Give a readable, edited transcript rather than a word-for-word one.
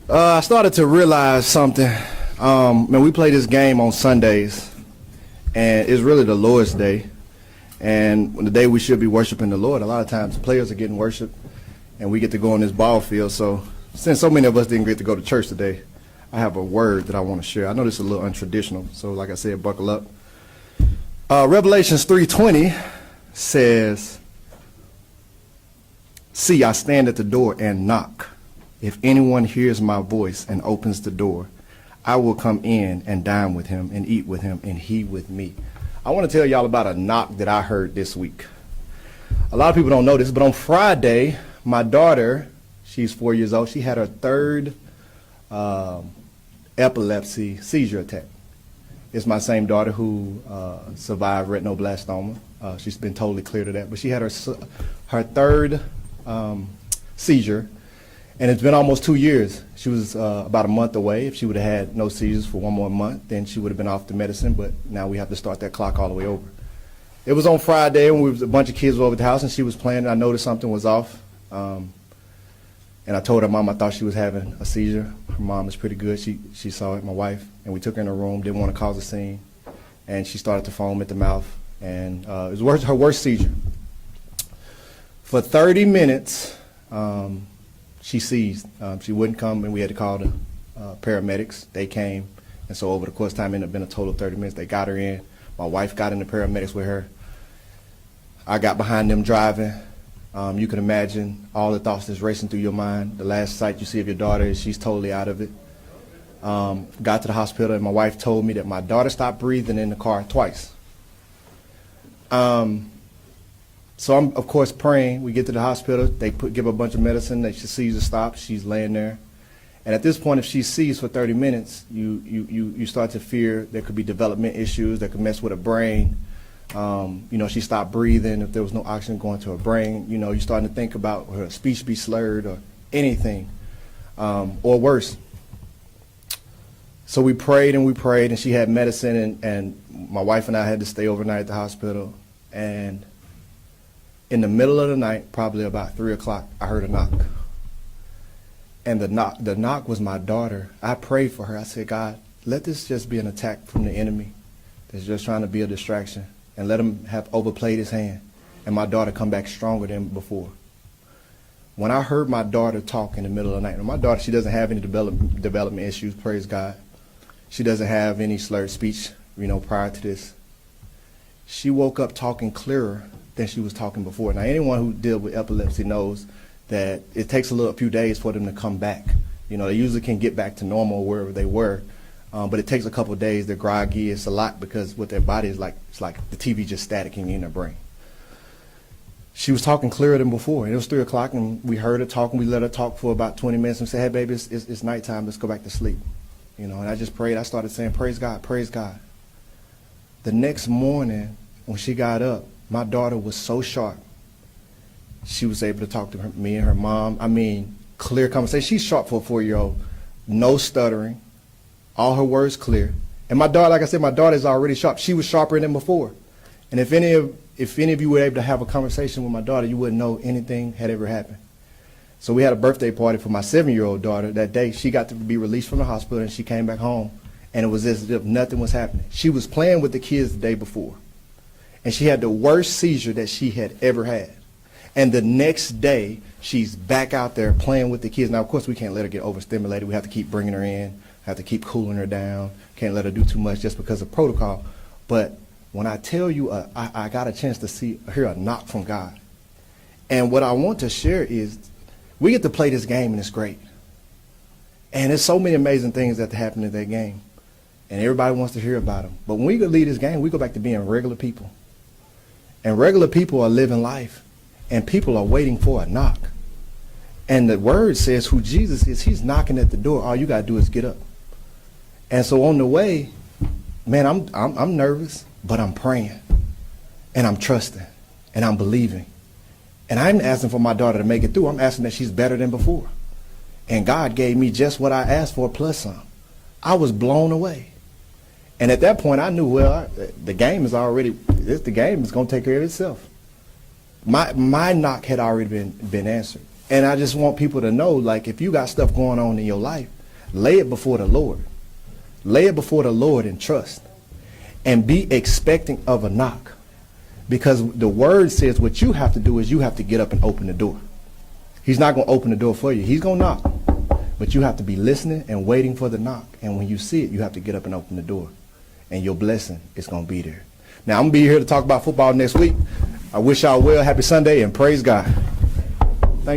I started to realize something. Man, we play this game on Sundays, and it's really the Lord's day. And when the day we should be worshiping the Lord, a lot of times the players are getting worshiped, and we get to go on this ball field. So since so many of us didn't get to go to church today, I have a word that I want to share. I know this is a little untraditional, so like I said, buckle up. Revelations 3:20 says, "See, I stand at the door and knock. If anyone hears my voice and opens the door, I will come in and dine with him and eat with him and he with me." I want to tell y'all about a knock that I heard this week. A lot of people don't know this, but on Friday, my daughter, she's 4 years old, she had her third epilepsy seizure attack. It's my same daughter who survived retinoblastoma. She's been totally cleared of that, but she had her third seizure, and it's been almost 2 years. She was about a month away. If she would have had no seizures for one more month, then she would have been off the medicine, but now we have to start that clock all the way over. It was on Friday when a bunch of kids were over at the house, and she was playing, and I noticed something was off. And I told her mom I thought she was having a seizure. Her mom is pretty good. She saw it, my wife, and we took her in her room, didn't want to cause a scene, and she started to foam at the mouth, and it was her worst seizure. For 30 minutes, she seized. She wouldn't come, and we had to call the paramedics. They came, and so over the course of time, it ended up being a total of 30 minutes. They got her in. My wife got in the paramedics with her. I got behind them driving. You can imagine all the thoughts that's racing through your mind. The last sight you see of your daughter is she's totally out of it. Got to the hospital, and my wife told me that my daughter stopped breathing in the car twice. So I'm, of course, praying. We get to the hospital. They give her a bunch of medicine. They seizure stops. She's laying there. And at this point, if she seized for 30 minutes, you start to fear there could be development issues that could mess with her brain. She stopped breathing. If there was no oxygen going to her brain, you're starting to think about her speech be slurred or anything, or worse. So we prayed, and she had medicine, and my wife and I had to stay overnight at the hospital. And in the middle of the night, probably about 3 o'clock, I heard a knock. And the knock was my daughter. I prayed for her. I said, God, let this just be an attack from the enemy that's just trying to be a distraction, and let him have overplayed his hand, and my daughter come back stronger than before. When I heard my daughter talk in the middle of the night, and my daughter, she doesn't have any development issues, praise God. She doesn't have any slurred speech, prior to this. She woke up talking clearer than she was talking before. Now, anyone who deals with epilepsy knows that it takes a few days for them to come back. They usually can get back to normal wherever they were. But it takes a couple of days. They're groggy. It's a lot because what their body is like, it's like the TV just staticking in their brain. She was talking clearer than before. And it was 3 o'clock, and we heard her talk, and we let her talk for about 20 minutes and said, "Hey, baby, it's nighttime. Let's go back to sleep." And I just prayed. I started saying, "Praise God, praise God." The next morning, when she got up, my daughter was so sharp. She was able to talk to me and her mom. I mean, clear conversation. She's sharp for a 4-year-old. No stuttering. All her words clear. And my daughter, like I said, my daughter is already sharp. She was sharper than before. And if any of you were able to have a conversation with my daughter, you wouldn't know anything had ever happened. So we had a birthday party for my 7-year-old daughter that day. She got to be released from the hospital, and she came back home, and it was as if nothing was happening. She was playing with the kids the day before, and she had the worst seizure that she had ever had. And the next day, she's back out there playing with the kids. Now, of course, we can't let her get overstimulated. We have to keep bringing her in, have to keep cooling her down, can't let her do too much just because of protocol. But when I tell you, I got a chance to hear a knock from God. And what I want to share is we get to play this game, and it's great. And there's so many amazing things that happen in that game. And everybody wants to hear about them. But when we leave this game, we go back to being regular people. And regular people are living life. And people are waiting for a knock. And the word says who Jesus is, he's knocking at the door. All you got to do is get up. And so on the way, man, I'm nervous, but I'm praying. And I'm trusting. And I'm believing. And I'm asking for my daughter to make it through. I'm asking that she's better than before. And God gave me just what I asked for plus some. I was blown away. And at that point, I knew, well, the game is going to take care of itself. My knock had already been answered. And I just want people to know, like, if you got stuff going on in your life, lay it before the Lord. Lay it before the Lord and trust. And be expecting of a knock. Because the word says what you have to do is you have to get up and open the door. He's not going to open the door for you. He's going to knock. But you have to be listening and waiting for the knock. And when you see it, you have to get up and open the door. And your blessing is going to be there. Now, I'm going to be here to talk about football next week. I wish y'all well. Happy Sunday and praise God.